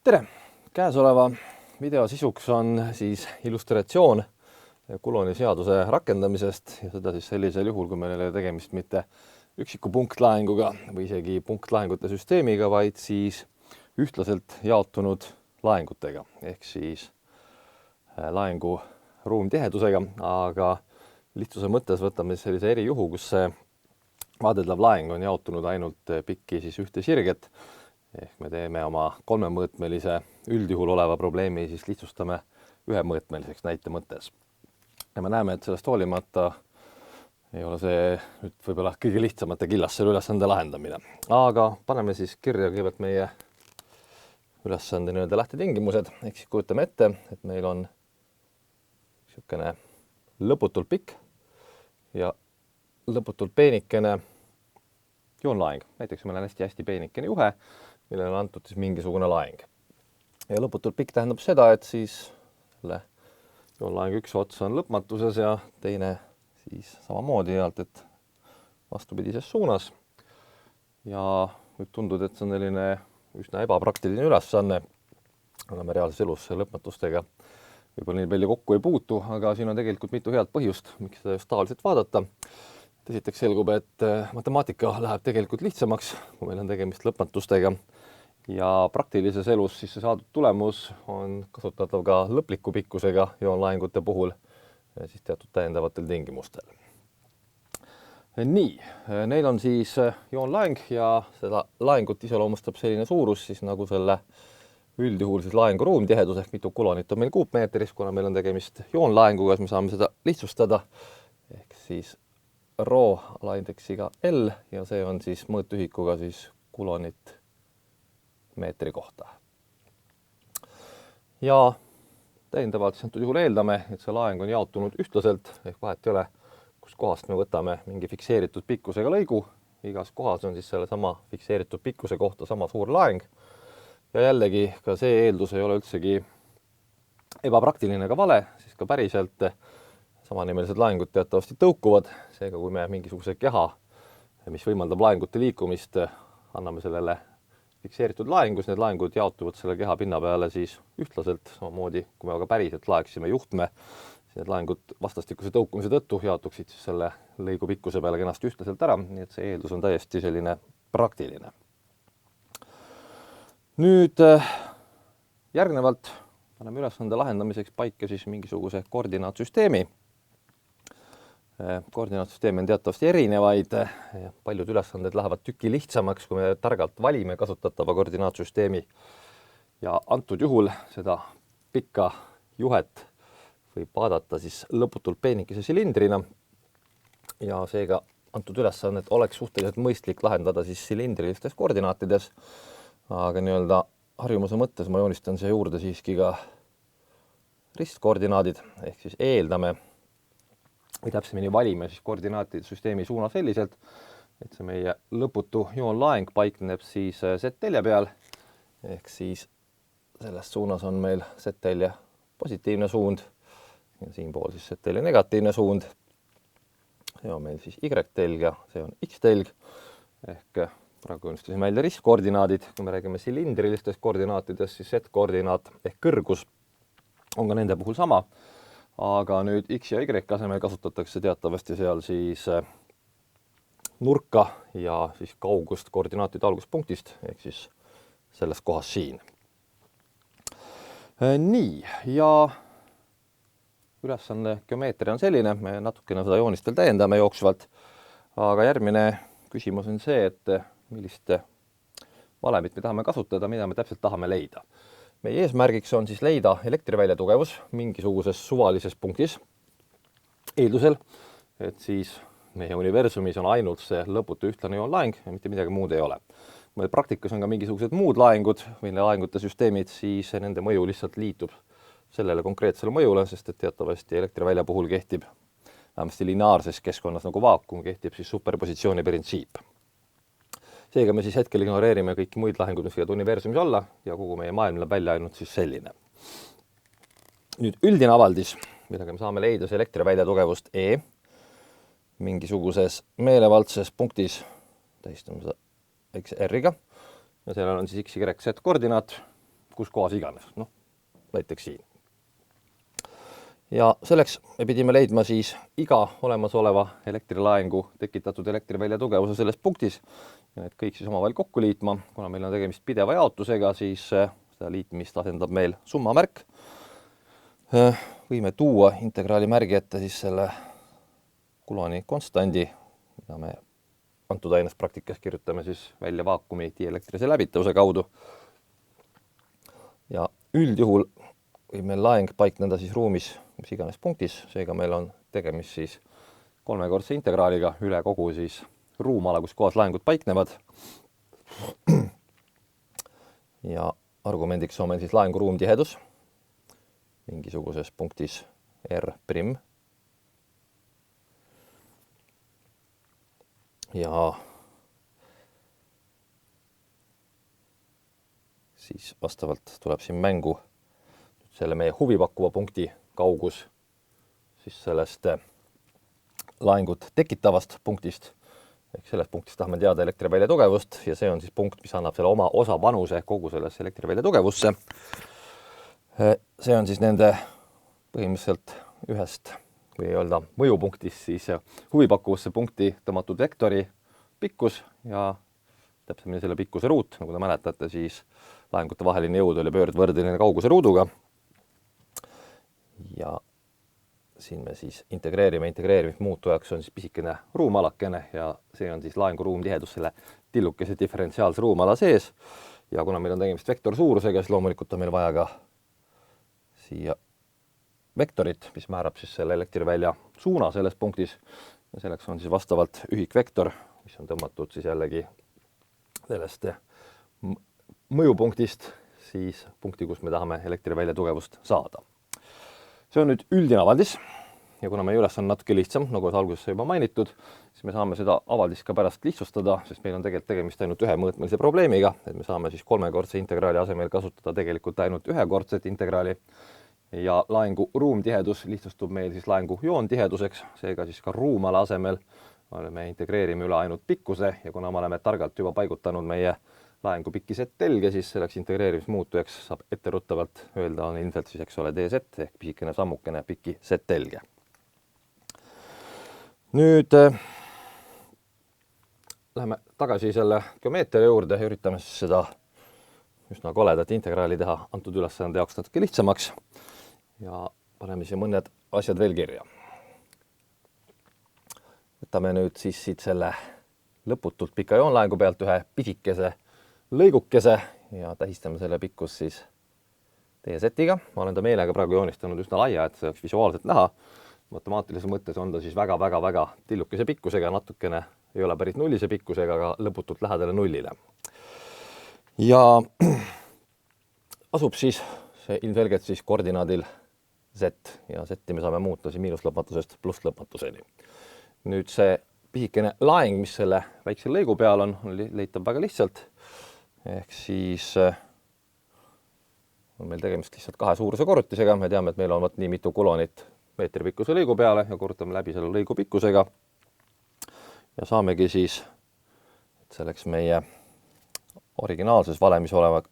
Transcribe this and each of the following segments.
Tere! Käesoleva video sisuks on siis illustratsioon Coulomb'i seaduse rakendamisest ja seda siis sellisel juhul, kui meil ei ole tegemist mitte üksiku punktlaenguga või isegi punktlaengute süsteemiga, vaid siis ühtlaselt jaotunud laengutega ehk siis laengu ruumtihedusega, aga lihtsuse mõttes võtame sellise erijuhu, kus see vaadeldav laeng on jaotunud ainult pikki siis ühte sirget. Ehk me teeme oma kolmemõõtmelise üldjuhul oleva probleemi, siis lihtsustame ühemõõtmeliseks näite mõttes. Ja me näeme, et sellest hoolimata ei ole see nüüd võib-olla kõige lihtsamate killas selle ülesande lahendamine. Aga paneme siis kirja kõigepealt meie ülesande nii-öelda lähtetingimused. Ehk siis kujutame ette, et meil on niisugune lõputult pikk ja lõputult peenikene joonlaeng. Näiteks meil on hästi peenikene juhe, millele on antud siis mingisugune laeng. Ja lõputult pikk tähendab seda, et siis selle joonlaengu üks ots on lõpmatuses ja teine siis samamoodi jaalt, et vastupidises suunas. Ja võib tunduda, et see on selline üsna ebapraktiline ülesanne. Oleme reaalses elus lõpmatustega võib-olla nii palju kokku ei puutu, aga siin on tegelikult mitu head põhjust, miks seda just taoliselt vaadata. Esiteks selgub, et matemaatika läheb tegelikult lihtsamaks, kui meil on tegemist lõpmatustega. Ja praktilises elus siis see saadud tulemus on kasutatav ka lõpliku pikkusega joonlaengute puhul siis teatud täiendavatel tingimustel. Nii, neil on siis joonlaeng ja seda laengut iseloomustab selline suurus siis nagu selle üldjuhul siis laengu ruumtihedus ehk mitu Coulombit on meil kuupmeetris, kuna meil on tegemist joonlaenguga, siis me saame seda lihtsustada ehk siis rho alaindeksiga L ja see on siis mõõtühikuga siis Coulombit meetri kohta. Ja täiendavalt antud juhul eeldame, et see laeng on jaotunud ühtlaselt ehk vahet ei ole, kus kohast me võtame mingi fikseeritud pikkusega lõigu. Igas kohas on siis selle sama fikseeritud pikkuse kohta sama suur laeng. Ja jällegi ka see eeldus ei ole üldsegi ebapraktiline ega vale, siis ka päriselt samanimelised laengud teatavasti tõukuvad. Seega, kui me mingisuguse keha, mis võimaldab laengute liikumist, anname sellele fikseeritud laengus, need laengud jaotuvad selle keha pinna peale siis ühtlaselt, samamoodi kui me aga päriselt laeksime juhtme, siis need laengud vastastikuse tõukumise tõttu jaotuksid siis selle lõigu pikkuse peale kenasti ühtlaselt ära, nii et see eeldus on täiesti selline praktiline. Nüüd järgnevalt paneme ülesande lahendamiseks paika siis mingisuguse koordinaatsüsteemi. Koordinaatsüsteemi on teatavasti erinevaid. Paljud ülesanded lähevad tüki lihtsamaks, kui me targalt valime kasutatava koordinaatsüsteemi. Ja antud juhul seda pikka juhet võib vaadata siis lõputult peenikese silindrina. Ja seega antud ülesannet oleks suhteliselt mõistlik lahendada siis silindrilistes koordinaatides. Aga nii-öelda harjumuse mõttes ma joonistan siia juurde siiski ka ristkoordinaadid ehk siis eeldame või täpsemini valime siis koordinaatide süsteemi suuna selliselt, et see meie lõputu joonlaeng paikneb siis Z-telje peal ehk siis selles suunas on meil Z-telje positiivne suund ja siinpool siis Z-telje negatiivne suund. See on meil siis Y-telg ja see on X-telg ehk praegu joonistasime välja ristkoordinaadid. Kui me räägime silindrilistest koordinaatidest, siis Z-koordinaat ehk kõrgus on ka nende puhul sama. Aga nüüd X ja Y asemel kasutatakse teatavasti seal siis nurka ja siis kaugust koordinaatide alguspunktist ehk siis selles kohas siin. Nii, ja ülesanne geomeetria on selline, me natukene seda joonist veel täiendame jooksvalt, aga järgmine küsimus on see, et millist valemit me tahame kasutada, mida me täpselt tahame leida. Meie eesmärgiks on siis leida elektrivälja tugevus mingisuguses suvalises punktis eeldusel, et siis meie universumis on ainult see lõputu ühtlane joonlaeng ja mitte midagi muud ei ole. Kui praktikas on ka mingisugused muud laengud või laengute süsteemid, siis nende mõju lihtsalt liitub sellele konkreetsele mõjule, sest et teatavasti elektrivälja puhul kehtib vähemasti lineaarses keskkonnas nagu vaakum, kehtib siis superpositsiooni printsiip. Seega me siis hetkel ignoreerime kõiki muid lahengud, mis võivad universumis olla ja kogu meie maailm läheb välja ainult siis selline. Nüüd üldine avaldis, millega me saame leida see elektrivälja tugevust E mingisuguses meelevaldses punktis, tähistame seda R-iga ja sellel on siis X, Y, Z koordinaat, kus kohas iganes, noh, näiteks siin. Ja selleks me pidime leidma siis iga olemasoleva elektrilaengu tekitatud elektrivälja tugevuse selles punktis ja need kõik siis omavahel kokku liitma. Kuna meil on tegemist pideva jaotusega, siis seda liitmist asendab meil summamärk. Võime tuua integraali märgi ette siis selle Coulomb'i konstandi, mida me antud aines praktikas kirjutame siis välja vaakumi dielektrise läbitavuse kaudu. Ja üldjuhul võib meil laeng paikneda siis ruumis mis iganes punktis, seega meil on tegemist siis kolmekordse integraaliga üle kogu siis ruumala, kus kohas laengud paiknevad. Ja argumendiks on meil siis laengu ruumtihedus mingisuguses punktis R'. Ja siis vastavalt tuleb siin mängu selle meie huvipakkuva punkti kaugus siis sellest laengut tekitavast punktist. Ehk sellest punktist tahame teada elektrivälja tugevust ja see on siis punkt, mis annab selle oma osa panuse kogu sellesse elektrivälja tugevusse. See on siis nende põhimõtteliselt ühest või öelda mõjupunktist siis huvipakkuvusse punkti tõmmatud vektori pikkus ja täpsemini selle pikkuse ruut, nagu te mäletate, siis laengute vaheline jõud oli pöördvõrdeline kauguse ruuduga. Ja siin me siis integreerimismuutujaks on siis pisikene ruumalakene ja see on siis laengu ruumtihedus selle tillukese diferentsiaalse ruumala sees. Ja kuna meil on tegemist vektorsuurusega, siis loomulikult on meil vaja ka siia vektorit, mis määrab siis selle elektrivälja suuna selles punktis. Ja selleks on siis vastavalt ühikvektor, mis on tõmmatud siis jällegi sellest mõjupunktist siis punkti, kus me tahame elektrivälja tugevust saada. See on nüüd üldine avaldis ja kuna meie üles on natuke lihtsam, nagu alguses juba mainitud, siis me saame seda avaldist ka pärast lihtsustada, sest meil on tegelikult tegemist ainult ühemõõtmelise probleemiga, et me saame siis kolmekordse integraali asemel kasutada tegelikult ainult ühekordset integraali ja laengu ruumtihedus lihtsustub meil siis laengu joontiheduseks, seega siis ka ruumala asemel me integreerime üle ainult pikkuse ja kuna me oleme targalt juba paigutanud meie laengu pikki Z-telge, siis selleks integreerimismuutujaks saab etteruttavalt öelda on ilmselt siis, eks ole, DZ ehk pisikene sammukene pikki Z-telge. Nüüd läheme tagasi selle geomeetria juurde ja üritame siis seda üsna koledat integraali teha antud ülesande jaoks natuke lihtsamaks ja paneme siia mõned asjad veel kirja. Võtame nüüd siis siit selle lõputult pika joonlaengu pealt ühe pisikese lõigukese ja tähistame selle pikkus siis DZ-iga. Ma olen ta meelega praegu joonistanud üsna laia, et see oleks visuaalselt näha. Matemaatilises mõttes on ta siis väga tillukese pikkusega, natukene ei ole päris nullise pikkusega, aga lõputult lähedale nullile. Ja asub siis see ilmselgelt siis koordinaadil Z ja Z-i me saame muuta siis miinuslõpmatusest plusslõpmatuseni. Nüüd see pisikene laeng, mis selle väikse lõigu peal on leitav väga lihtsalt. Ehk siis on meil tegemist lihtsalt kahe suuruse korrutisega. Me teame, et meil on nii mitu Coulombit meetri pikkuse lõigu peale ja korrutame läbi selle lõigu pikkusega. Ja saamegi siis, et selleks meie originaalses valemis oleva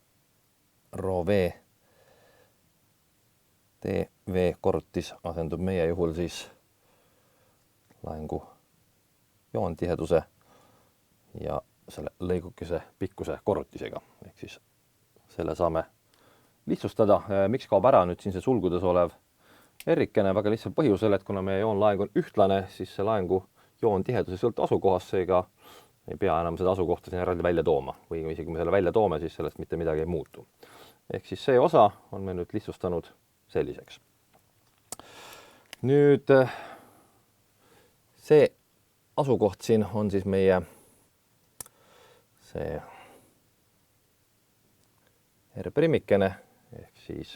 ρV dV korrutis asendub meie juhul siis laengu joontiheduse ja selle lõigukese pikkuse korrutisega. Ehk siis selle saame lihtsustada. Miks kaob ära nüüd siin see sulgudes olev R-ikene? Väga lihtsal põhjusel, et kuna meie joonlaeng on ühtlane, siis see laengu joontihedus ei sõltu asukohast, seega ei pea enam seda asukohta siin eraldi välja tooma. Või isegi kui me selle välja toome, siis sellest mitte midagi ei muutu. Ehk siis see osa on me nüüd lihtsustanud selliseks. Nüüd see asukoht siin on siis meie see R'-ikene ehk siis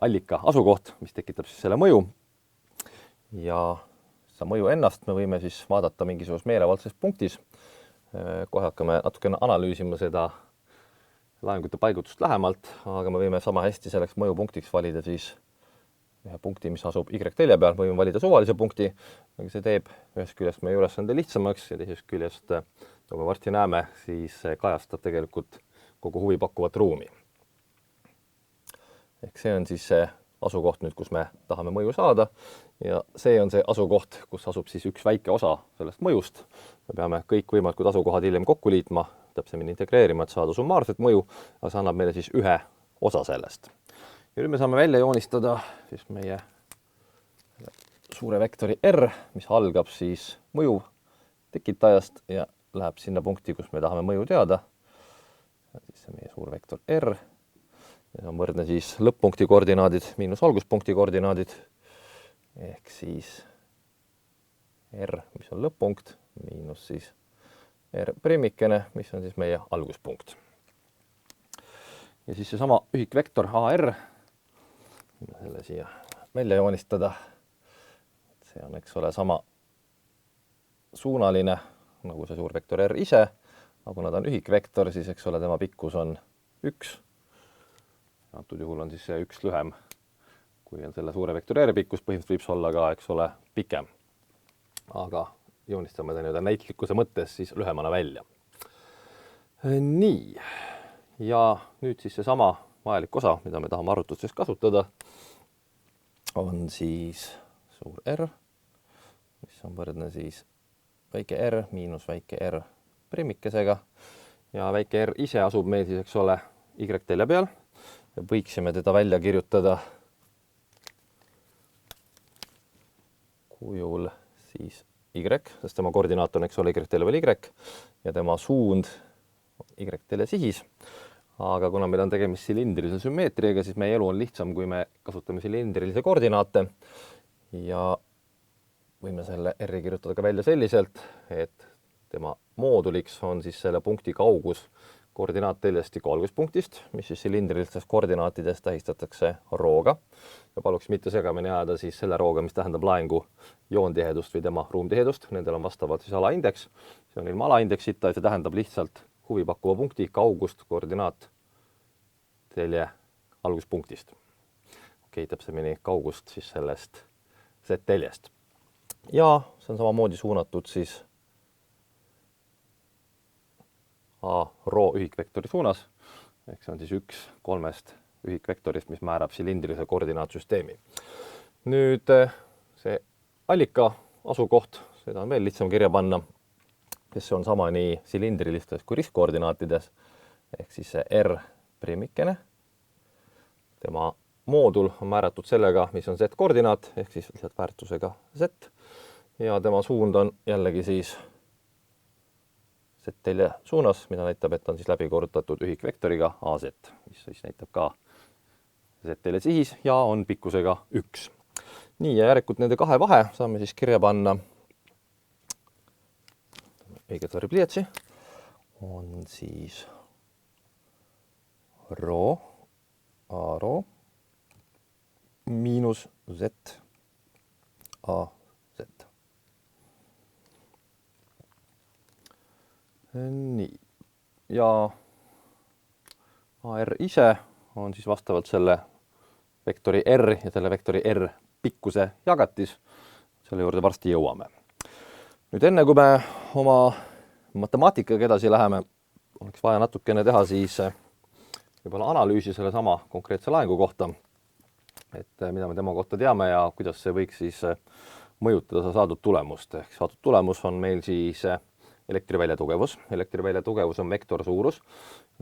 allika asukoht, mis tekitab siis selle mõju. Ja seda mõju ennast me võime siis vaadata mingisuguse meelevaldses punktis. Kohe hakkame natukene analüüsima seda laengute paigutust lähemalt, aga me võime sama hästi selleks mõjupunktiks valida siis ühe punkti, mis asub Y-telje peal, võime valida suvalise punkti, aga see teeb ühest küljest meie ülesande lihtsamaks ja teisest küljest, nagu me varsti näeme, siis kajastab tegelikult kogu huvipakkuvat ruumi. Ehk see on siis see asukoht nüüd, kus me tahame mõju saada ja see on see asukoht, kus asub siis üks väike osa sellest mõjust. Me peame kõik võimalikud asukohad hiljem kokku liitma, täpsemini integreerima, et saada summaarset mõju, aga see annab meile siis ühe osa sellest. Ja nüüd me saame välja joonistada siis meie suure vektori R, mis algab siis mõju tekitajast ja läheb sinna punkti, kus me tahame mõju teada. Siis see meie suur vektor R ja see on võrdne siis lõpp-punkti koordinaadid miinus alguspunkti koordinaadid ehk siis R, mis on lõpp-punkt, miinus siis R primikene, mis on siis meie alguspunkt. Ja siis seesama ühikvektor AR, selle siia välja joonistada. See on, eks ole, sama suunaline nagu see suur vektor R ise, aga kuna ta on ühikvektor, siis eks ole, tema pikkus on 1. Antud juhul on siis see 1 lühem, kui on selle suure vektori R pikkus, põhimõtteliselt võib see olla ka, eks ole, pikem. Aga joonistame ta nii-öelda näitlikkuse mõttes siis lühemana välja. Nii, ja nüüd siis seesama vajalik osa, mida me tahame arvutustes kasutada, on siis suur R, mis on võrdne siis väike R miinus väike R primikesega ja väike R ise asub meil siis, eks ole, Y-telje peal ja võiksime teda välja kirjutada kujul siis Y, sest tema koordinaat on, eks ole, Y-telje peal Y ja tema suund Y-telje sihis. Aga kuna meil on tegemist silindrilise sümmeetriaga, siis meie elu on lihtsam, kui me kasutame silindrilise koordinaate ja võime selle R-i kirjutada ka välja selliselt, et tema mooduliks on siis selle punkti kaugus koordinaatteljestiku alguspunktist, mis siis silindrilistes koordinaatides tähistatakse rooga. Ja paluks mitte segamini jääda siis selle rooga, mis tähendab laengu joontihedust või tema ruumtihedust. Nendel on vastavalt siis alaindeks. See on ilma alaindeksita, see tähendab lihtsalt huvipakkuva punkti kaugust koordinaattelje alguspunktist. Okei, täpsemini kaugust siis sellest Z-teljest. Ja see on samamoodi suunatud siis rho ühikvektori suunas, ehk see on siis 1 3 ühikvektorist, mis määrab silindrilise koordinaatsüsteemi. Nüüd see allika asukoht, seda on veel lihtsam kirja panna, sest see on sama nii silindrilistes kui ristkoordinaatides, ehk siis see R primikene. Tema moodul on määratud sellega, mis on Z-koordinaat, ehk siis lihtsalt väärtusega Z. Ja tema suund on jällegi siis Z-telje suunas, mida näitab, et on siis läbi korrutatud ühikvektoriga AZ, mis siis näitab ka Z-telje sihis ja on pikkusega 1. Nii, ja järelikult nende kahe vahe saame siis kirja panna õiget värvi pliiatsi, on siis rho A-rho miinus Z AZ. Nii, ja AR ise on siis vastavalt selle vektori R ja selle vektori R pikkuse jagatis. Selle juurde varsti jõuame. Nüüd enne, kui me oma matemaatikaga edasi läheme, oleks vaja natukene teha siis võib-olla analüüsi selle sama konkreetse laengu kohta, et mida me tema kohta teame ja kuidas see võiks siis mõjutada saadud tulemust. Ehk saadud tulemus on meil siis elektrivälja tugevus. Elektrivälja tugevus on vektor suurus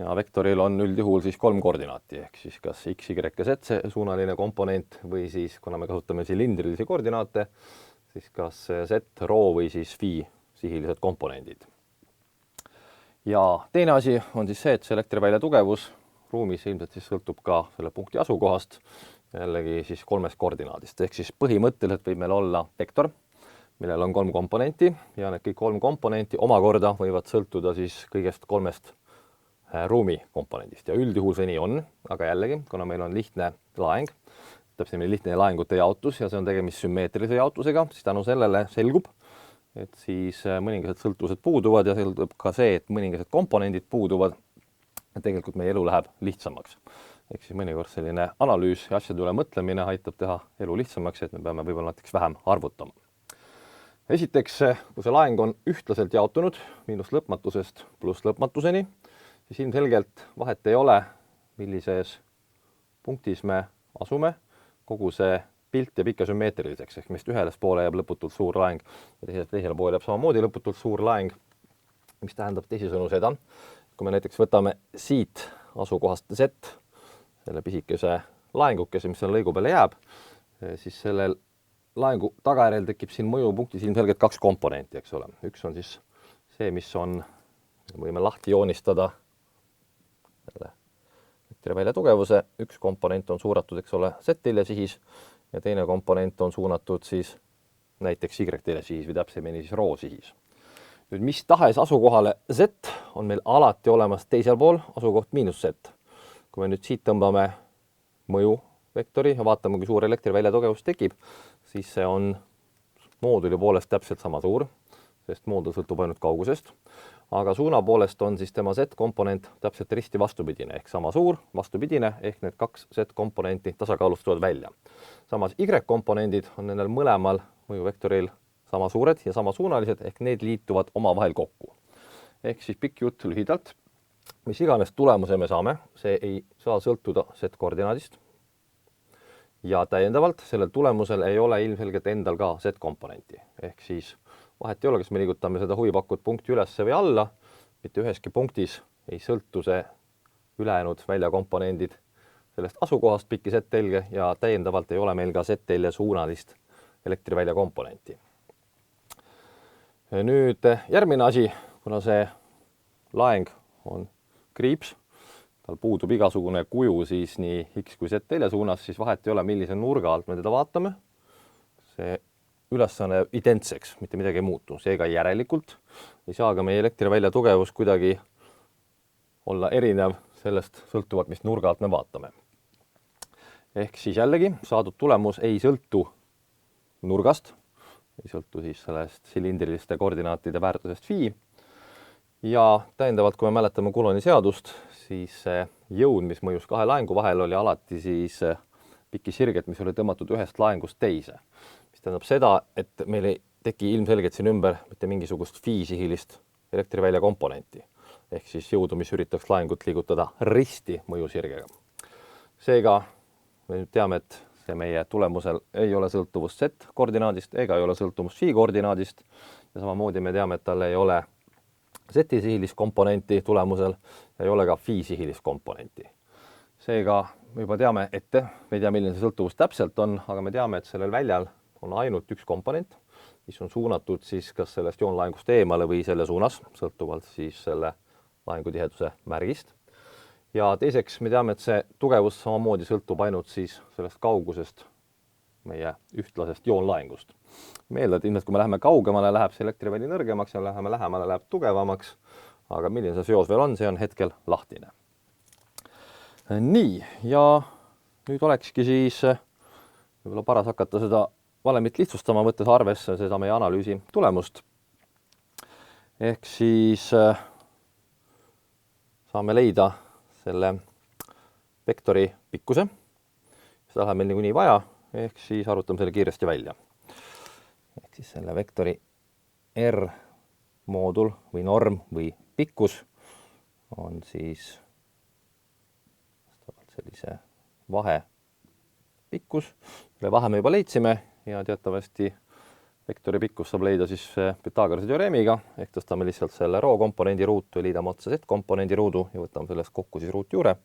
ja vektoril on üldjuhul siis 3 koordinaati, ehk siis kas X, Y ja Z suunaline komponent või siis, kuna me kasutame silindrilisi koordinaate, siis kas Z, rho või siis phi sihilised komponendid. Ja teine asi on siis see, et see elektrivälja tugevus ruumis ilmselt siis sõltub ka selle punkti asukohast, jällegi siis 3 koordinaadist, ehk siis põhimõtteliselt võib meil olla vektor, millel on 3 komponenti ja need kõik 3 komponenti omakorda võivad sõltuda siis kõigest 3 ruumi komponendist ja üldjuhul see nii on, aga jällegi, kuna meil on lihtne laeng, täpsemini lihtne laengute jaotus ja see on tegemist sümmeetrilise jaotusega, siis tänu sellele selgub, et siis mõningased sõltuvused puuduvad ja selgub ka see, et mõningased komponendid puuduvad ja tegelikult meie elu läheb lihtsamaks. Ehk siis mõnikord selline analüüs ja asjade üle mõtlemine aitab teha elu lihtsamaks, et me peame võib-olla näiteks vähem arvutama. Esiteks, kui see laeng on ühtlaselt jaotunud miinus lõpmatusest pluss lõpmatuseni, siis ilmselgelt vahet ei ole, millises punktis me asume, kogu see pilt jääb ikka sümmeetriliseks, ehk meist ühele poole jääb lõputult suur laeng ja teisele poole jääb samamoodi lõputult suur laeng, mis tähendab teisisõnu seda, kui me näiteks võtame siit asukohast Z, selle pisikese laengukese, mis selle lõigu peale jääb, siis sellel laengu tagajärjel tekib siin mõjupunktis ilmselgelt kaks komponenti, eks ole. Üks on siis see, mis on, võime lahti joonistada elektrivälja tugevuse, üks komponent on suunatud, eks ole, Z-ile sihis ja teine komponent on suunatud siis näiteks Y-ile sihis või täpsemini siis rho sihis. Nüüd mis tahes asukohale Z on meil alati olemas teisel pool asukoht miinus Z. Kui me nüüd siit tõmbame mõjuvektori ja vaatame, kui suur elektrivälja tugevus tekib, siis see on mooduli poolest täpselt sama suur, sest moodul sõltub ainult kaugusest. Aga suuna poolest on siis tema Z-komponent täpselt risti vastupidine, ehk sama suur, vastupidine, ehk need kaks Z-komponenti tasakaalustuvad välja. Samas Y-komponendid on nendel mõlemal mõjuvektoril sama suured ja samasuunalised, ehk need liituvad omavahel kokku. Ehk siis pikk jutt lühidalt, mis iganes tulemuse me saame, see ei saa sõltuda Z-koordinaadist. Ja täiendavalt sellel tulemusel ei ole ilmselgelt endal ka Z-komponenti, ehk siis vahet ei ole, kas me liigutame seda huvipakut punkti üles või alla, mitte üheski punktis ei sõltu see ülejäänud väljakomponendid sellest asukohast pikki Z-telge ja täiendavalt ei ole meil ka Z-telje suunalist elektrivälja komponenti. Nüüd järgmine asi, kuna see laeng on kriips, tal puudub igasugune kuju siis nii X kui Z-telje suunas, siis vahet ei ole, millise nurga alt me teda vaatame. See ülesanne identseks, mitte midagi ei muutu. Seega järelikult ei saa ka meie elektrivälja tugevus kuidagi olla erinev sellest sõltuvalt, mis nurga alt me vaatame. Ehk siis jällegi saadud tulemus ei sõltu nurgast, ei sõltu siis sellest silindriliste koordinaatide väärtusest phi. Ja täiendavalt, kui me mäletame Coulomb'i seadust, siis jõud, mis mõjus kahe laengu vahel, oli alati siis pikisirget, mis oli tõmmatud ühest laengust teise. Mis tähendab seda, et meil ei teki ilmselgelt siin ümber mitte mingisugust phi-sihilist elektrivälja komponenti. Ehk siis jõudu, mis üritaks laengut liigutada risti mõjusirgega. Seega me nüüd teame, et see meie tulemusel ei ole sõltuvust Z-koordinaadist ega ei ole sõltuvust phi-koordinaadist. Ja samamoodi me teame, et tal ei ole Z-sihilist komponenti tulemusel ja ei ole ka phi-sihilist komponenti. Seega me juba teame ette, me ei tea, milline see sõltuvus täpselt on, aga me teame, et sellel väljal on ainult üks komponent, mis on suunatud siis kas sellest joonlaengust eemale või selle suunas, sõltuvalt siis selle laengutiheduse märgist. Ja teiseks me teame, et see tugevus samamoodi sõltub ainult siis sellest kaugusest meie ühtlasest joonlaengust. Meeldad, ilmselt kui me läheme kaugemale, läheb see elektriväli nõrgemaks ja läheme lähemale, läheb tugevamaks, aga milline see seos veel on, see on hetkel lahtine. Nii, ja nüüd olekski siis võib-olla paras hakata seda valemit lihtsustama, võttes arvesse seda meie analüüsi tulemust. Ehk siis saame leida selle vektori pikkuse. Seda läheb meil niikuinii vaja, ehk siis arvutame selle kiiresti välja. Ehk siis selle vektori R moodul või norm või pikkus on siis sellise vahe pikkus. Selle vahe me juba leidsime ja teatavasti vektori pikkus saab leida siis Pythagorase teoreemiga, ehk tõstame lihtsalt selle rho komponendi ruutu ja liidame otsa Z komponendi ruudu ja võtame sellest kokku siis ruutjuure.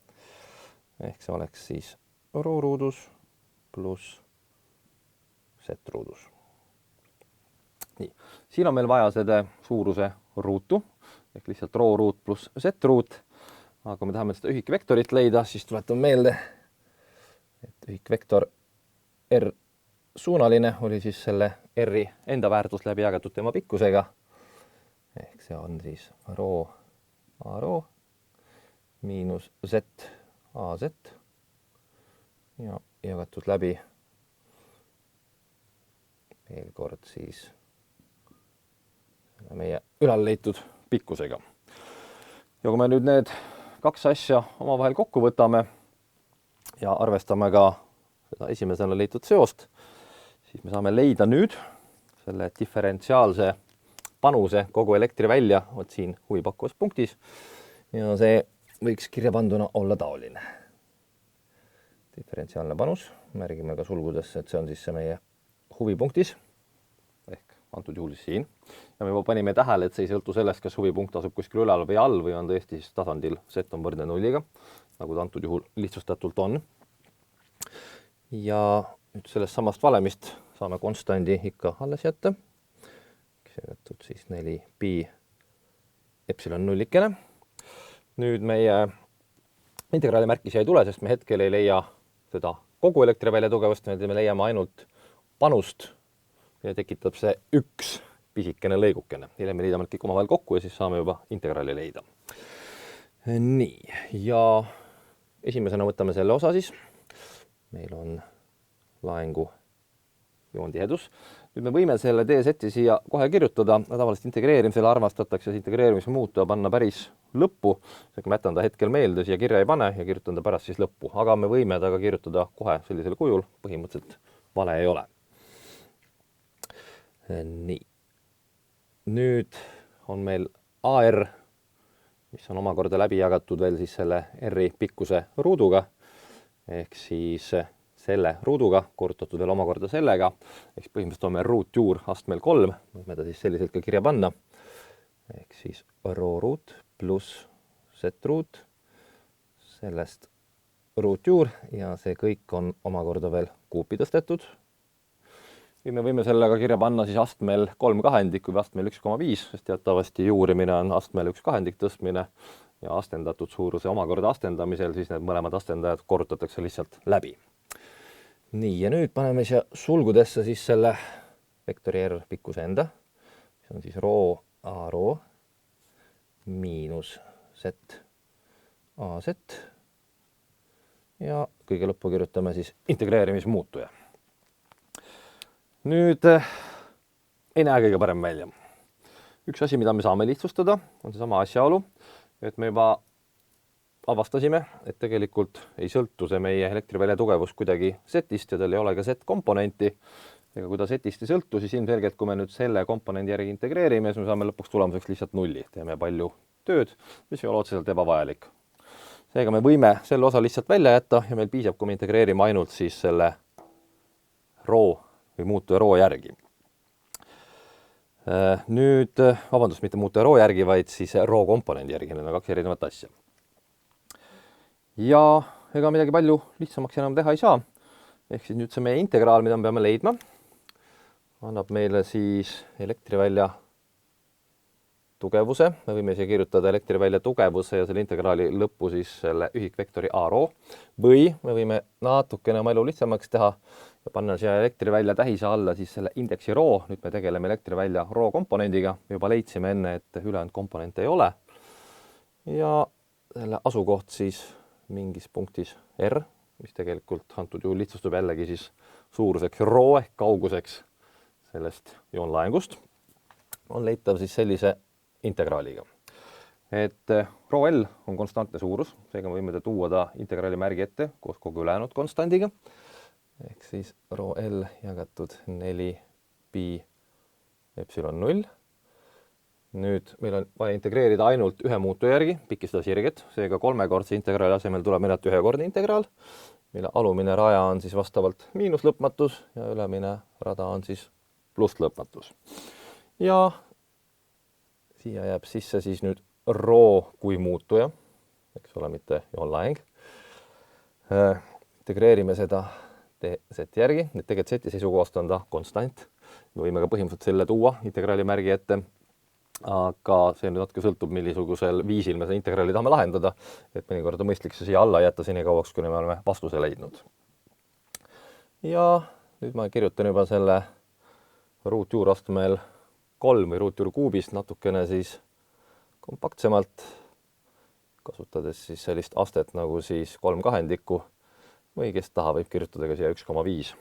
Ehk see oleks siis rho ruudus pluss Z ruudus. Nii, siin on meil vaja seda suuruse ruutu, ehk lihtsalt rho ruut pluss Z ruut. Aga kui me tahame seda ühikvektorit leida, siis tuletame meelde, et ühikvektor R suunaline oli siis selle R-i enda väärtus läbi jagatud tema pikkusega. Ehk see on siis rho A rho miinus Z A Z ja jagatud läbi veel kord siis meie ülal leitud pikkusega. Ja kui me nüüd need kaks asja omavahel kokku võtame ja arvestame ka seda esimesena leitud seost, siis me saame leida nüüd selle diferentsiaalse panuse kogu elektrivälja vot siin huvipakkuvas punktis ja see võiks kirja panduna olla taoline. diferentsiaalne panus, märgime ka sulgudesse, et see on siis see meie huvipunktis ehk antud juhul siis siin. Ja me juba panime tähele, et see ei sõltu sellest, kas huvipunkt asub kuskil ülal või all või on tõesti siis tasandil Z on võrdne nulliga, nagu ta antud juhul lihtsustatult on. Ja nüüd sellest samast valemist saame konstandi ikka alles jätta. Seegatud siis 4 pi epsilon nullikene. Nüüd meie integraali märkis ei tule, sest me hetkel ei leia seda kogu elektrivälja tugevust, me leiame ainult panust ja tekitab see üks pisikene lõigukene. Hiljem me liidame kõik omavahel kokku ja siis saame juba integraali leida. Nii, ja esimesena võtame selle osa siis. Meil on laengu joontihedus. Nüüd me võime selle DZ-i siia kohe kirjutada. Tavaliselt integreerimisele armastatakse integreerimise muutuja panna päris lõppu. Ma jätan ta hetkel meelde, siia kirja ei pane ja kirjutan ta pärast siis lõppu. Aga me võime ta ka kirjutada kohe sellisel kujul. Põhimõtteliselt vale ei ole. Nii. Nüüd on meil AR, mis on omakorda läbi jagatud veel siis selle R-i pikkuse ruuduga. Ehk siis selle ruuduga korrutatud veel omakorda sellega. Ehk põhimõtteliselt on meil ruutjuur astmel 3. Võime ta siis selliselt ka kirja panna. Ehk siis rho ruut pluss Z-ruut sellest ruutjuur ja see kõik on omakorda veel kuupi tõstetud. Ja me võime sellega kirja panna siis astmel 3 kahendikku või astmel 1,5, sest teatavasti juurimine on astmel 1 kahendik tõstmine ja astendatud suuruse omakorda astendamisel, siis need mõlemad astendajad korrutatakse lihtsalt läbi. Nii, ja nüüd paneme siia sulgudesse siis selle vektori R pikkuse enda, mis on siis rho A rho miinus Z A Z ja kõige lõppu kirjutame siis integreerimismuutuja. Nüüd ei näe kõige parem välja. Üks asi, mida me saame lihtsustada, on see sama asjaolu, et me juba avastasime, et tegelikult ei sõltu see meie elektrivälja tugevus kuidagi Z-ist ja tal ei ole ka Z-komponenti. Ega kui ta Z-ist ei sõltu, siis ilmselgelt, kui me nüüd selle komponendi järgi integreerime, siis me saame lõpuks tulemuseks lihtsalt nulli. Teeme palju tööd, mis ei ole otseselt ebavajalik. Seega me võime selle osa lihtsalt välja jätta ja meil piisab, kui me integreerime ainult siis selle rho või muutuja rho järgi. Nüüd, vabandust, mitte muutuja rho järgi, vaid siis rho komponendi järgi, need on 2 erinevat asja. Ja ega midagi palju lihtsamaks enam teha ei saa. Ehk siis nüüd see meie integraal, mida me peame leidma, annab meile siis elektrivälja tugevuse. Me võime siia kirjutada elektrivälja tugevuse ja selle integraali lõppu siis selle ühikvektori A rho. Või me võime natukene oma elu lihtsamaks teha ja panna siia elektrivälja tähise alla siis selle indeksi rho. Nüüd me tegeleme elektrivälja rho komponendiga. Me juba leidsime enne, et ülejäänud komponente ei ole. Ja selle asukoht siis mingis punktis R, mis tegelikult antud juhul lihtsustub jällegi siis suuruseks rho ehk kauguseks sellest joonlaengust, on leitav siis sellise integraaliga. Et rho L on konstantne suurus, seega võime tuua ta integraali märgi ette koos kogu ülejäänud konstandiga. Ehk siis rho L jagatud 4 pi epsilon 0. Nüüd meil on vaja integreerida ainult ühe muutuja järgi, pikistada sirget, seega 3-kordse integraali asemel tuleb meil ühekordne integraal, mille alumine raja on siis vastavalt miinuslõpmatus ja ülemine rada on siis plusslõpmatus. Ja siia jääb sisse siis nüüd rho kui muutuja, eks ole, mitte joonlaeng. Integreerime seda Z järgi, et tegelikult Z seisukohast on ta konstant. Me võime ka põhimõtteliselt selle tuua integraali märgi ette, aga see nüüd natuke sõltub, millisugusel viisil me seda integraali tahame lahendada, et mõnikord on mõistlik see siia alla jätta seni kauaks, kuni me oleme vastuse leidnud. Ja nüüd ma kirjutan juba selle ruutjuur astmel 3 või ruutjuur kuubist natukene siis kompaktsemalt, kasutades siis sellist astet nagu siis 3 kahendikku või kes taha võib kirjutada ka siia 1,5.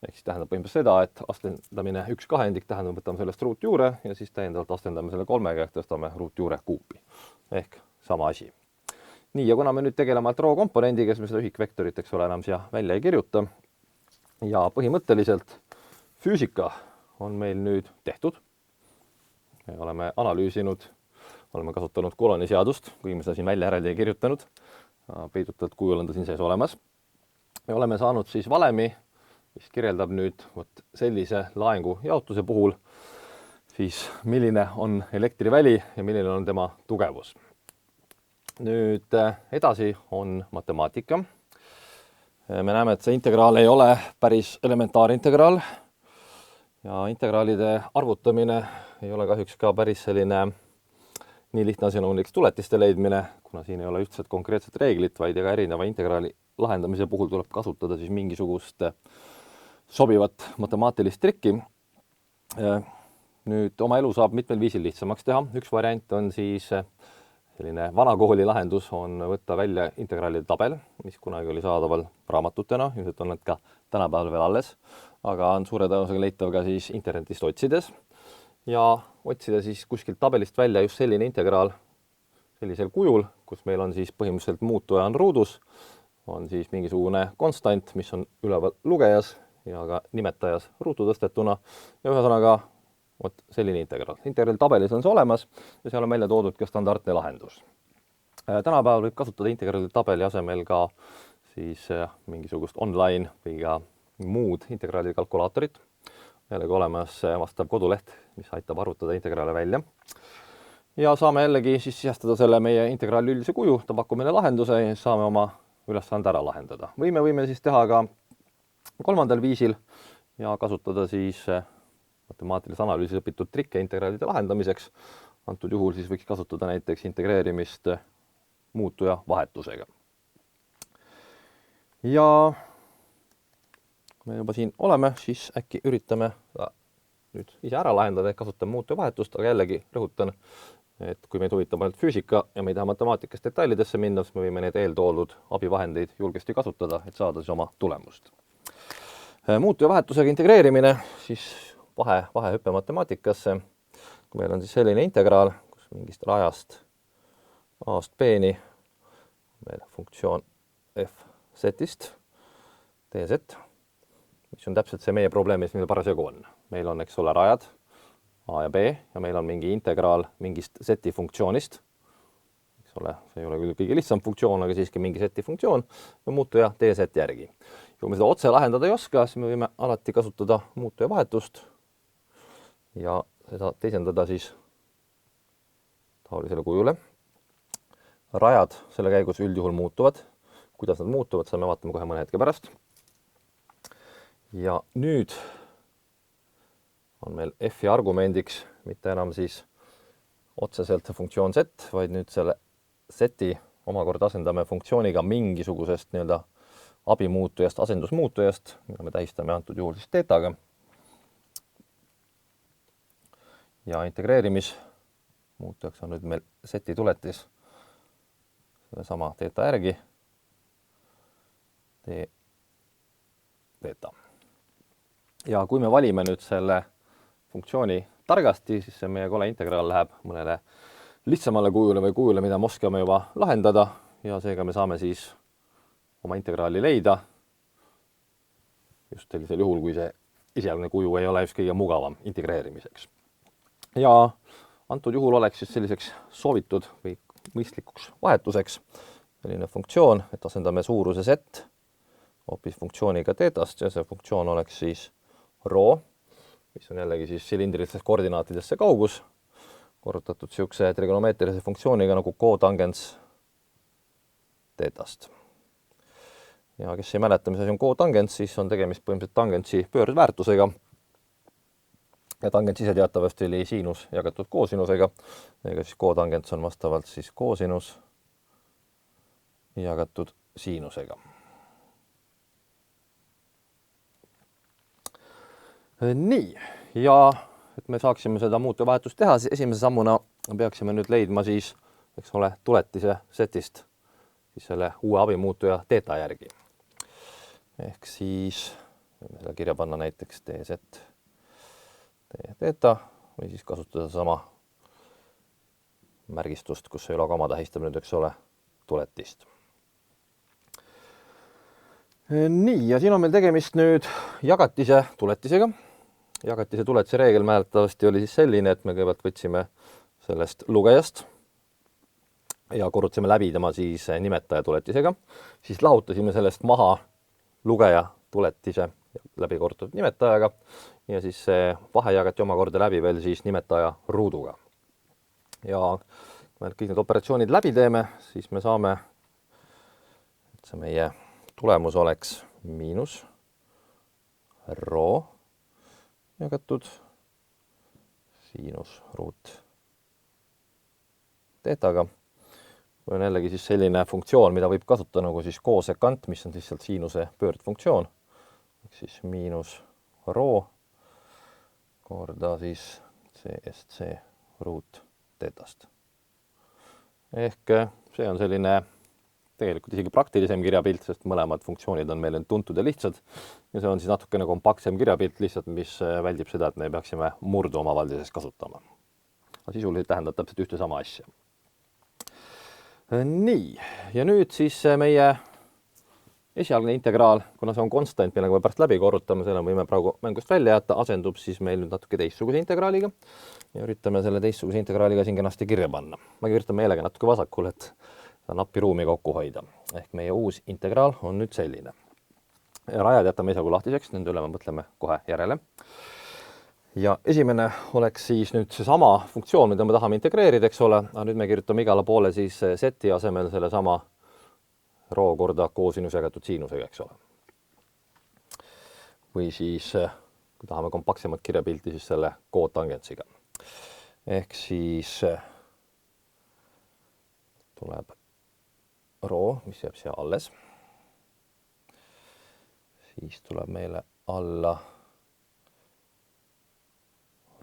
Ehk siis tähendab põhimõtteliselt seda, et astendamine 1 kahendik tähendab, võtame sellest ruutjuure ja siis täiendavalt astendame selle 3-ga ehk tõstame ruutjuure kuupi. Ehk sama asi. Nii, ja kuna me nüüd tegeleme rho komponendiga, siis me seda ühikvektorit, eks ole, enam siia välja ei kirjuta. Ja põhimõtteliselt füüsika on meil nüüd tehtud. Me oleme analüüsinud, oleme kasutanud Coulomb'i seadust, kuigi me seda siin välja järeldi ei kirjutanud. Peidutult kujul on ta siin sees olemas. me oleme saanud siis valemi, mis kirjeldab nüüd sellise laengu jaotuse puhul siis milline on elektriväli ja milline on tema tugevus. Nüüd edasi on matemaatika. Me näeme, et see integraal ei ole päris elementaarintegraal ja integraalide arvutamine ei ole kahjuks ka päris selline nii lihtne asi nagu näiteks tuletiste leidmine, kuna siin ei ole ühtset konkreetset reeglit, vaid ega erineva integraali lahendamise puhul tuleb kasutada siis mingisugust sobivat matemaatilist trikki. Nüüd oma elu saab mitmel viisil lihtsamaks teha. Üks variant on siis selline vanakooli lahendus on võtta välja integraalide tabel, mis kunagi oli saadaval raamatutena, ilmselt on need ka tänapäeval veel alles, aga on suure tõenäosusega leitav ka siis internetist otsides ja otsida siis kuskilt tabelist välja just selline integraal sellisel kujul, kus meil on siis põhimõtteliselt muutuja on ruudus, on siis mingisugune konstant, mis on üleval lugejas ja ka nimetajas ruutu tõstetuna ja ühesõnaga selline integraal. Integraali tabelis on see olemas ja seal on välja toodud ka standardne lahendus. Tänapäeval võib kasutada integraali tabeli asemel ka siis mingisugust online või ka muud integraali kalkulaatorit. Jällegi olemas vastav koduleht, mis aitab arvutada integraale välja. Ja saame jällegi siis sisestada selle meie integraali üldise kuju, ta pakub meile lahenduse ja saame oma ülesande ära lahendada. Võime siis teha ka kolmandal viisil ja kasutada siis matemaatilise analüüsis õpitud trikke integraalide lahendamiseks. Antud juhul siis võiks kasutada näiteks integreerimist muutuja vahetusega. Ja kui me juba siin oleme, siis äkki üritame nüüd ise ära lahendada, et kasutame muutuja vahetust, aga jällegi rõhutan, et kui meid huvitab ainult füüsika ja me ei taha matemaatikast detailidesse minna, siis me võime need eeltoodud abivahendeid julgesti kasutada, et saada siis oma tulemust. Muutuja vahetusega integreerimine, siis vahehüppe matemaatikasse, kui meil on siis selline integraal, kus mingist rajast A-st B-ni meil funktsioon f setist dz, mis on täpselt see meie probleem, mis meil parasjagu on. Meil on, eks ole, rajad A ja B ja meil on mingi integraal mingist seti funktsioonist. Eks ole, see ei ole küll kõige lihtsam funktsioon, aga siiski mingi seti funktsioon ja muutuja dz järgi. Kui me seda otse lahendada ei oska, siis me võime alati kasutada muutuja vahetust ja seda teisendada siis taolisele kujule. Rajad selle käigus üldjuhul muutuvad. Kuidas nad muutuvad, saame vaatama kohe mõne hetke pärast. Ja nüüd on meil f-i argumendiks mitte enam siis otseselt see funktsioon z, vaid nüüd selle seti omakorda asendame funktsiooniga mingisugusest nii-öelda abimuutujast, asendusmuutujast, mida me tähistame antud juhul siis teetaga. Ja integreerimismuutujaks on nüüd meil seti tuletis sellesama teeta järgi teeta. Ja kui me valime nüüd selle funktsiooni targasti, siis see meie kole integraal läheb mõnele lihtsamale kujule või kujule, mida me oskame juba lahendada ja seega me saame siis oma integraali leida just sellisel juhul, kui see esialgne kuju ei ole just kõige mugavam integreerimiseks. Ja antud juhul oleks siis selliseks soovitud või mõistlikuks vahetuseks selline funktsioon, et asendame suuruse z hoopis funktsiooniga teetast ja see funktsioon oleks siis rho, mis on jällegi siis silindrilistest koordinaatidesse kaugus, korrutatud niisuguse trigonomeetrilise funktsiooniga nagu kotangens teetast. Ja kes ei mäleta, mis asi on kotangens, siis on tegemist põhimõtteliselt tangentsi pöördväärtusega. Ja tangents ise teatavasti oli siinus jagatud koosinusega. Ega siis kotangents on vastavalt siis koosinus jagatud siinusega. Nii, ja et me saaksime seda muutuvahetust teha, siis esimese sammuna peaksime nüüd leidma siis, eks ole, tuletise setist siis selle uue abimuutuja teeta järgi. Ehk siis võime seda kirja panna näiteks dz teeta või siis kasutada sama märgistust, kus ei ole koma tähistab nüüd, eks ole, tuletist. Nii, ja siin on meil tegemist nüüd jagatise tuletisega. Jagatise tuletise reegel mäletavasti oli siis selline, et me kõigepealt võtsime sellest lugejast ja korrutasime läbi tema siis nimetaja tuletisega. Siis lahutasime sellest maha lugeja tuletise läbi korrutatud nimetajaga ja siis see vahe jagati omakorda läbi veel siis nimetaja ruuduga. Ja kui me kõik need operatsioonid läbi teeme, siis me saame, et see meie tulemus oleks miinus rho jagatud siinus ruut teetaga. Või on jällegi siis selline funktsioon, mida võib kasutada nagu siis kosekant, mis on lihtsalt siinuse pöördfunktsioon. Ehk siis miinus rho korda siis CSC ruut teetast. Ehk see on selline tegelikult isegi praktilisem kirjapilt, sest mõlemad funktsioonid on meile tuntud ja lihtsad. Ja see on siis natukene kompaktsem kirjapilt lihtsalt, mis väldib seda, et me peaksime murdu omavaldises kasutama. Sisuliselt tähendab täpselt ühte sama asja. Nii, ja nüüd siis meie esialgne integraal, kuna see on konstant, millega me pärast läbi korrutame, selle võime praegu mängust välja jätta, asendub siis meil nüüd natuke teistsuguse integraaliga ja üritame selle teistsuguse integraaliga siin kenasti kirja panna. Ma kirjutan meelega natuke vasakul, et nappi ruumi kokku hoida. Ehk meie uus integraal on nüüd selline. Rajad jätame esialgu lahtiseks, nende üle me mõtleme kohe järele. Ja esimene oleks siis nüüd seesama funktsioon, mida me tahame integreerida, eks ole, aga nüüd me kirjutame igale poole siis seti asemel selle sama rho korda koosinus jagatud siinusega, eks ole. Või siis, kui tahame kompaktsemat kirjapilti, siis selle kotangentsiga. Ehk siis tuleb rho, mis jääb siia alles. Siis tuleb meile alla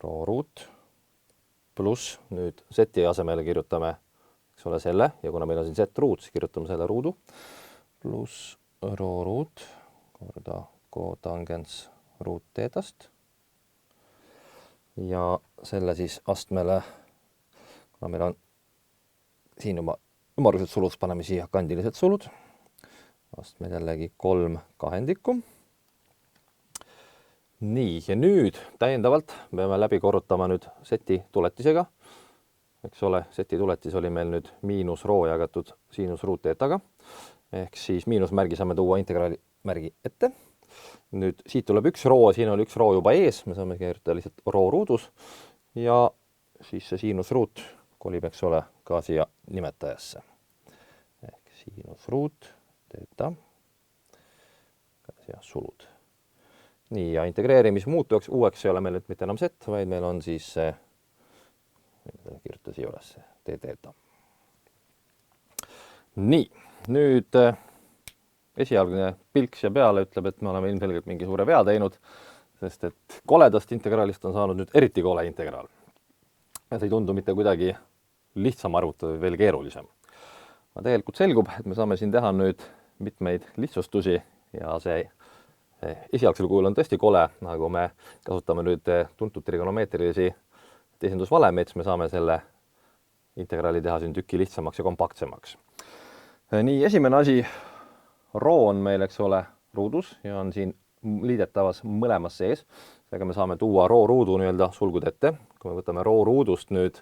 rho ruut pluss nüüd seti asemele kirjutame, eks ole, selle ja kuna meil on siin set ruut, siis kirjutame selle ruudu pluss rho ruut korda kotangens ruut teetast ja selle siis astmele, kuna meil on siin juba ümmargused sulud, paneme siia kandilised sulud, astmel jällegi 3 kahendikku. Nii, ja nüüd täiendavalt peame läbi korrutama nüüd seti tuletisega. Eks ole, seti tuletis oli meil nüüd miinus rho jagatud siinus ruut teetaga. Ehk siis miinusmärgi saame tuua integraali märgi ette. Nüüd siit tuleb üks rho, siin oli üks rho juba ees, me saame kirjutada lihtsalt rho ruudus. Ja siis see siinus ruut kolib, eks ole, ka siia nimetajasse. Ehk siinus ruut teeta, siia sulud. Nii, ja integreerimismuutujaks uueks ei ole meil nüüd mitte enam set, vaid meil on siis kirjuta siia üles teeta. Nii, nüüd esialgne pilk siia peale ütleb, et me oleme ilmselgelt mingi suure vea teinud, sest et koledast integraalist on saanud nüüd eriti kole integraal. Ja see ei tundu mitte kuidagi lihtsam arvutada või veel keerulisem. Aga tegelikult selgub, et me saame siin teha nüüd mitmeid lihtsustusi ja see esialgsel kujul on tõesti kole, nagu me kasutame nüüd tuntud trigonomeetrilisi teisendusvalemeid, siis me saame selle integraali teha siin tüki lihtsamaks ja kompaktsemaks. Nii, esimene asi, rho on meil, eks ole, ruudus ja on siin liidetavas mõlemas sees. Seega me saame tuua rho ruudu nii-öelda sulgud ette. Kui me võtame rho ruudust nüüd,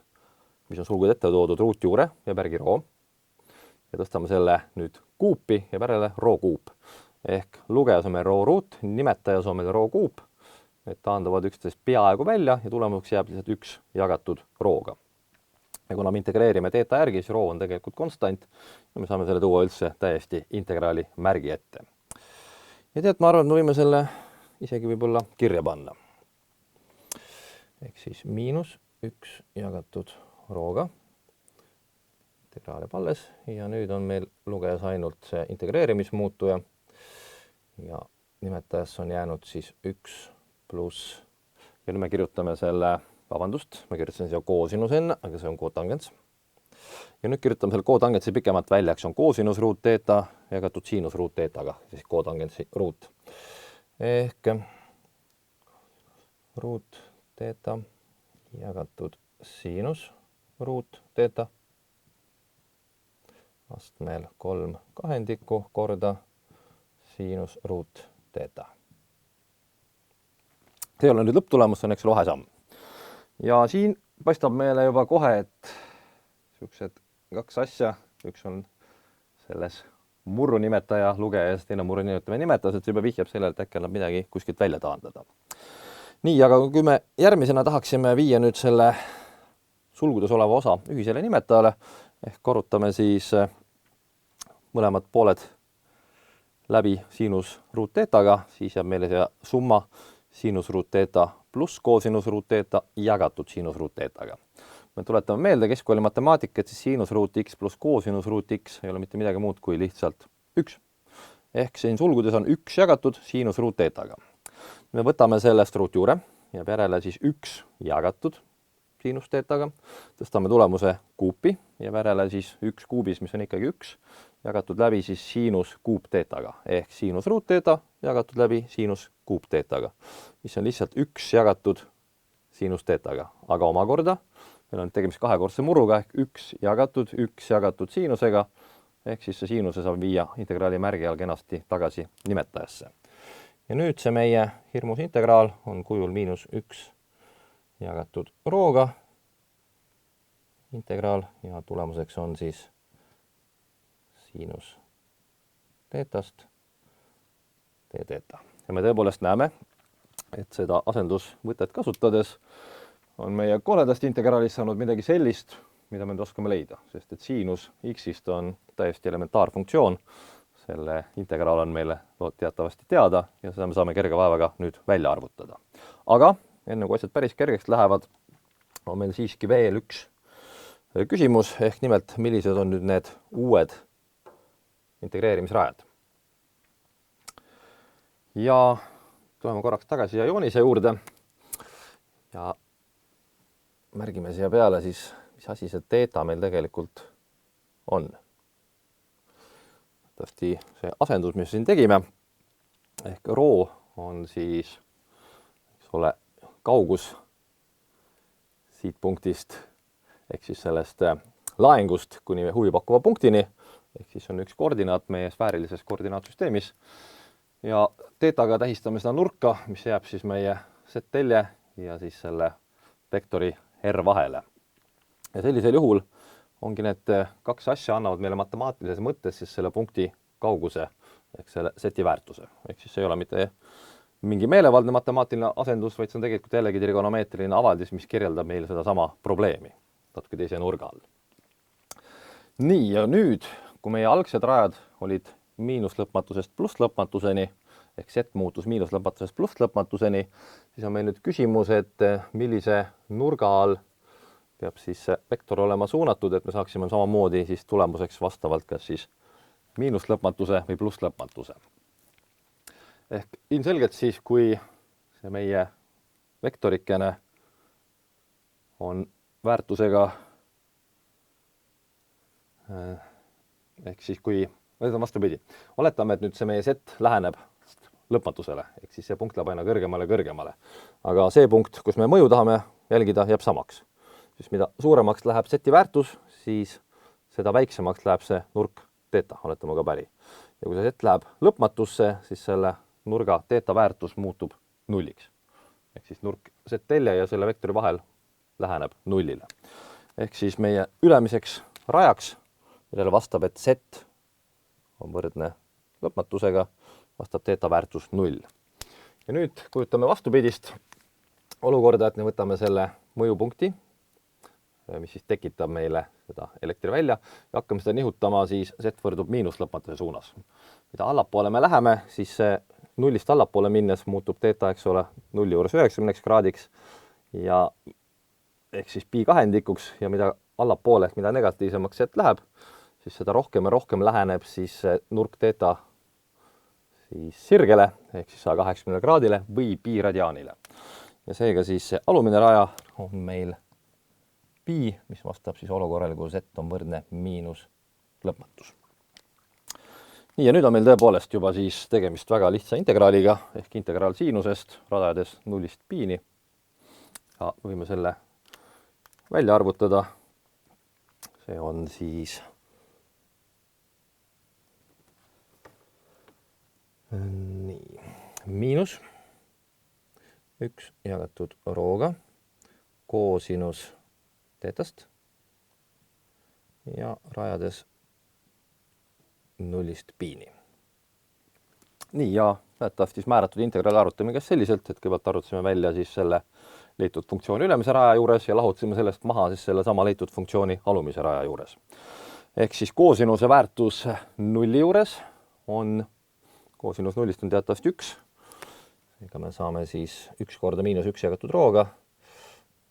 mis on sulgud ette toodud ruutjuure ja pärgi rho ja tõstame selle nüüd kuupi ja pärele rho kuup. Ehk lugejas on meil rho ruut, nimetajas on meil rho kuup, need taanduvad üksteist peaaegu välja ja tulemuseks jääb lihtsalt üks jagatud rhoga. Ja kuna me integreerime teeta järgi, siis rho on tegelikult konstant ja me saame selle tuua üldse täiesti integraali märgi ette. Ja tead, ma arvan, et me võime selle isegi võib-olla kirja panna. Ehk siis miinus 1 jagatud rhoga. Integraal jääb alles ja nüüd on meil lugejas ainult see integreerimismuutuja. Ja nimetajas on jäänud siis 1 pluss ja nüüd me kirjutame selle, vabandust, ma kirjutasin siia koosinus enne, aga see on kotangens. Ja nüüd kirjutame selle kotangentsi pikemalt välja, eks on koosinus ruut teeta jagatud siinus ruut teetaga, siis kotangentsi ruut. Ehk ruut teeta jagatud siinus ruut teeta astmel 3 kahendikku korda siinus ruut teeta. See ei ole nüüd lõpptulemus, see on eks vahesamm. Ja siin paistab meile juba kohe, et niisugused 2 asja, üks on selles murru nimetaja lugeja ja teine murru nimetaja nimetas, et see juba vihjab sellele, et äkki annab midagi kuskilt välja taandada. Nii, aga kui me järgmisena tahaksime viia nüüd selle sulgudes oleva osa ühisele nimetajale, ehk korrutame siis mõlemad pooled läbi siinus ruut teetaga, siis jääb meile see summa siinus ruut teeta pluss koosinus ruut teeta jagatud siinus ruut teetaga. Me tuletame meelde keskkooli matemaatikat, siis siinus ruut x pluss koosinus ruut x ei ole mitte midagi muud kui lihtsalt 1. Ehk siin sulgudes on 1 jagatud siinus ruut teetaga. Me võtame sellest ruutjuure, jääb järele siis 1 jagatud siinus teetaga, tõstame tulemuse kuupi, jääb järele siis 1 kuubis, mis on ikkagi 1, jagatud läbi siis siinus kuupteetaga ehk siinus ruut teeta jagatud läbi siinus kuupteetaga, mis on lihtsalt 1 jagatud siinus teetaga, aga omakorda meil on tegemist kahekordse murruga ehk 1 jagatud siinusega, ehk siis see siinuse saab viia integraali märgi all kenasti tagasi nimetajasse. Ja nüüd see meie hirmus integraal on kujul -1 jagatud rooga integraal ja tulemuseks on siis siinus teetast d teeta. Ja me tõepoolest näeme, et seda asendusvõtet kasutades on meie koledast integraalist saanud midagi sellist, mida me nüüd oskame leida, sest et siinus x-ist on täiesti elementaarfunktsioon. Selle integraal on meile teatavasti teada ja seda me saame kerge vaevaga nüüd välja arvutada. Aga enne kui asjad päris kergeks lähevad, on meil siiski veel üks küsimus, ehk nimelt, millised on nüüd need uued integreerimisrajad. Ja tuleme korraks tagasi siia joonise juurde ja märgime siia peale siis, mis asi see teeta meil tegelikult on. Tõesti see asendus, mis siin tegime, ehk rho on siis, eks ole, kaugus siit punktist, ehk siis sellest laengust kuni huvipakkuva punktini, ehk siis on üks koordinaat meie sfäärilises koordinaatsüsteemis. Ja teetaga tähistame seda nurka, mis jääb siis meie z-telje ja siis selle vektori r vahele. Ja sellisel juhul ongi need kaks asja annavad meile matemaatilises mõttes siis selle punkti kauguse ehk selle z-i väärtuse. Ehk siis see ei ole mitte mingi meelevaldne matemaatiline asendus, vaid see on tegelikult jällegi trigonomeetriline avaldis, mis kirjeldab meile seda sama probleemi natuke teise nurga all. Nii, ja nüüd, kui meie algsed rajad olid miinuslõpmatusest plusslõpmatuseni, ehk z muutus miinuslõpmatusest plusslõpmatuseni, siis on meil nüüd küsimus, et millise nurga all peab siis see vektor olema suunatud, et me saaksime samamoodi siis tulemuseks vastavalt kas siis miinuslõpmatuse või plusslõpmatuse. Ehk ilmselgelt siis, kui see meie vektorikene on väärtusega, ehk siis kui, vastupidi, oletame, et nüüd see meie z läheneb lõpmatusele, ehk siis see punkt läheb aina kõrgemale. Aga see punkt, kus me mõju tahame jälgida, jääb samaks. Siis mida suuremaks läheb z-i väärtus, siis seda väiksemaks läheb see nurk teeta, olete minuga päri. Ja kui see z läheb lõpmatusse, siis selle nurga teeta väärtus muutub nulliks. Ehk siis nurk z-telje ja selle vektori vahel läheneb nullile. Ehk siis meie ülemiseks rajaks, millele vastab, et z on võrdne lõpmatusega, vastab teeta väärtus 0. Ja nüüd kujutame vastupidist olukorda, et me võtame selle mõjupunkti, mis siis tekitab meile seda elektri välja ja hakkame seda nihutama, siis z võrdub miinuslõpmatuse suunas. Mida allapoole me läheme, siis see nullist allapoole minnes muutub teeta, eks ole, 0 juures 90 kraadiks ja ehk siis pi kahendikuks ja mida allapoole, ehk mida negatiivsemaks z läheb, siis seda rohkem ja rohkem läheneb siis nurk teeta siis sirgele ehk siis 180 kraadile või pi radiaanile. Ja seega siis see alumine raja on meil pi, mis vastab siis olukorrale, kui z on võrdne miinus lõpmatus. Nii, ja nüüd on meil tõepoolest juba siis tegemist väga lihtsa integraaliga ehk integraal siinusest radades 0-st piini. Ja võime selle välja arvutada. See on siis nii, miinus 1 jagatud rooga koosinus teetast ja rajades 0-st pi-ni. Nii, ja näetavasti määratud integraali arutame kas selliselt, et kõigepealt arutasime välja siis selle leitud funktsiooni ülemise raja juures ja lahutasime sellest maha siis selle sama leitud funktsiooni alumise raja juures. Ehk siis koosinuse väärtus 0 juures on, koosinus 0-st on teatavasti 1. Ega me saame siis 1 korda -1 jagatud rooga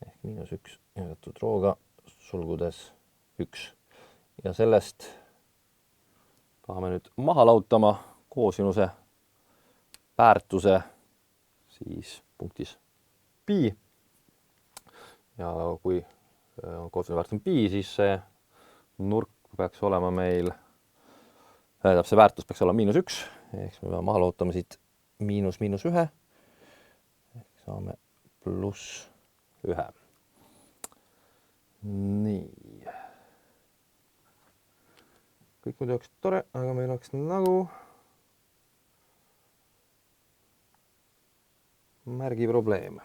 ehk -1 jagatud rooga sulgudes 1. Ja sellest tahame nüüd maha lahutama koosinuse väärtuse siis punktis pi. Ja kui koosinuse väärtus on pi, siis see nurk peaks olema meil, see väärtus peaks olema -1, ehk me peame maha lahutama siit -1. Ehk saame +1. Nii. Kõik muidu oleks tore, aga meil oleks nagu märgi probleem.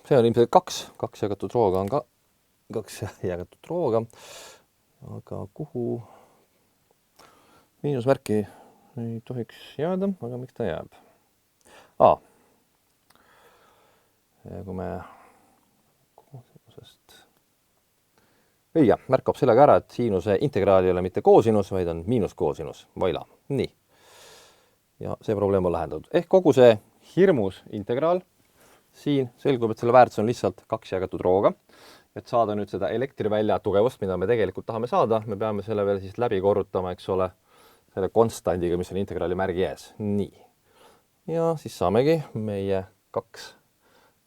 See on ilmselt 2 jagatud rooga on ka 2 jagatud rooga, aga kuhu miinusmärki ei tohiks jääda, aga miks ta jääb? Kui me koosinusest õige, märkab sellega ära, et siinuse integraal ei ole mitte koosinus, vaid on miinuskoosinus. Voila. Nii. Ja see probleem on lahendatud. Ehk kogu see hirmus integraal siin selgub, et selle väärtus on lihtsalt 2 jagatud rooga. Et saada nüüd seda elektrivälja tugevust, mida me tegelikult tahame saada, me peame selle veel siis läbi korrutama, eks ole, selle konstandiga, mis on integraali märgi ees. Nii. Ja siis saamegi meie 2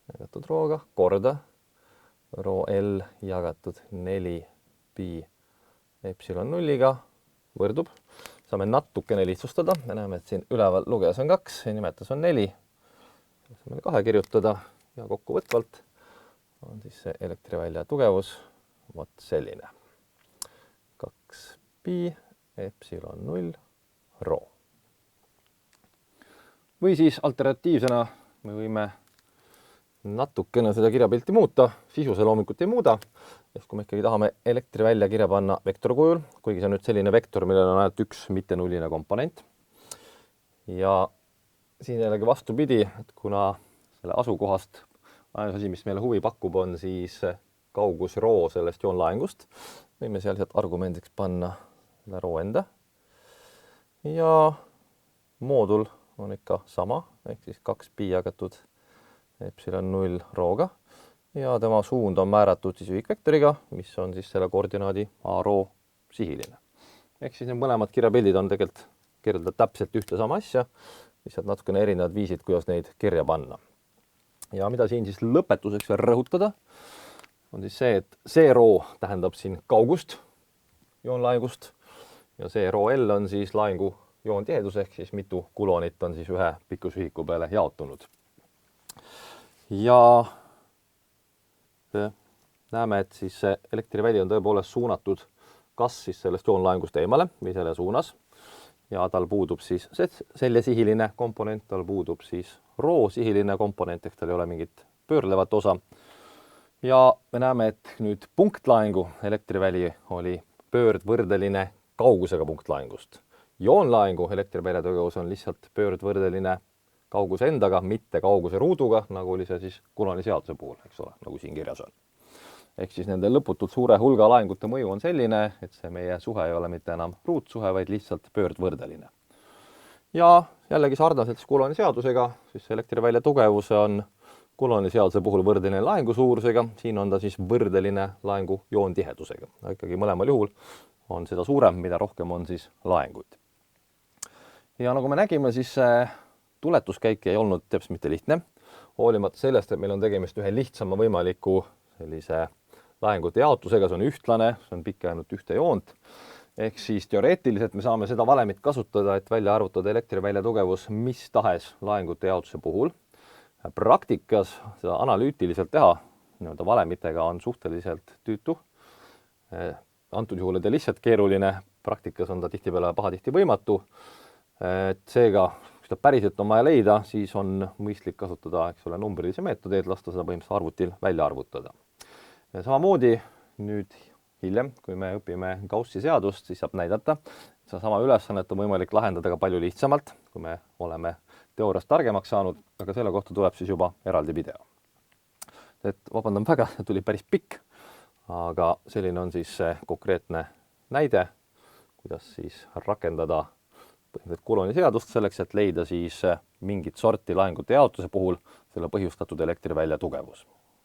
jagatud rooga korda rho L jagatud 4 pi epsilon 0-ga võrdub. Saame natukene lihtsustada. Me näeme, et siin üleval lugejas on 2 ja nimetus on 4. Saame 2 kirjutada ja kokkuvõtvalt on siis see elektrivälja tugevus vot selline. 2 pi epsilon 0 rho. Või siis alternatiivsena me võime natukene seda kirjapilti muuta, sisu see loomulikult ei muuda. Ehk kui me ikkagi tahame elektrivälja kirja panna vektorkujul, kuigi see on nüüd selline vektor, millel on ainult üks mitte-nulline komponent. Ja siin jällegi vastupidi, et kuna selle asukohast ainus asi, mis meile huvi pakub, on siis kaugus rho sellest joonlaengust, võime seal argumendiks panna selle rho enda. Ja moodul on ikka sama, ehk siis 2 pi jagatud epsilon 0 rooga ja tema suund on määratud siis ühikvektoriga, mis on siis selle koordinaadi a rho sihiline. Ehk siis need mõlemad kirjapildid on tegelikult kirjeldada täpselt ühte sama asja, lihtsalt natukene erinevad viisid, kuidas neid kirja panna. Ja mida siin siis lõpetuseks veel rõhutada, on siis see, et see rho tähendab siin kaugust joonlaengust ja see rho L on siis laengu joontihedus ehk siis mitu kulonit on siis ühe pikkusühiku peale jaotunud. Ja näeme, et siis see elektriväli on tõepoolest suunatud kas siis sellest joonlaengust eemale või selle suunas ja tal puudub siis selle sihiline komponent, tal puudub siis rho sihiline komponent, ehk tal ei ole mingit pöörlevat osa. Ja me näeme, et nüüd punktlaengu elektriväli oli pöördvõrdeline kaugusega punktlaengust. Joonlaengu elektrivälja tugevus on lihtsalt pöördvõrdeline kauguse endaga, mitte kauguse ruuduga, nagu oli see siis Coulomb'i seaduse puhul, eks ole, nagu siin kirjas on. Ehk siis nende lõputult suure hulga laengute mõju on selline, et see meie suhe ei ole mitte enam ruutsuhe, vaid lihtsalt pöördvõrdeline. Ja jällegi sarnaselt Coulomb'i seadusega, siis elektrivälja tugevus on Coulomb'i seaduse puhul võrdeline laengu suurusega, siin on ta siis võrdeline laengu joontihedusega. Ikkagi mõlemal juhul on seda suurem, mida rohkem on siis laenguid. Ja nagu me nägime, siis tuletuskäik ei olnud täpselt mitte lihtne, hoolimata sellest, et meil on tegemist ühe lihtsama võimaliku sellise laengute jaotusega, see on ühtlane, see on pikk ainult ühte joont. Ehk siis teoreetiliselt me saame seda valemit kasutada, et välja arvutada elektrivälja tugevus mis tahes laengute jaotuse puhul. Praktikas seda analüütiliselt teha valemitega on suhteliselt tüütu. Antud juhul on ta lihtsalt keeruline. praktikas on ta tihtipeale pahatihti võimatu. Seega, kui ta päriselt on vaja leida, siis on mõistlik kasutada, eks ole, numbrilisi meetodeid, lasta seda põhimõtteliselt arvutil välja arvutada. Ja samamoodi nüüd hiljem, kui me õpime Gaussi seadust, siis saab näidata, et sama ülesannet on võimalik lahendada ka palju lihtsamalt, kui me oleme teooriast targemaks saanud, aga selle kohta tuleb siis juba eraldi video. Et vabandan väga, tuli päris pikk, aga selline on siis see konkreetne näide, kuidas siis rakendada Coulomb'i seadust selleks, et leida siis mingit sorti lahingute jaotuse puhul selle põhjustatud elektrivälja tugevus.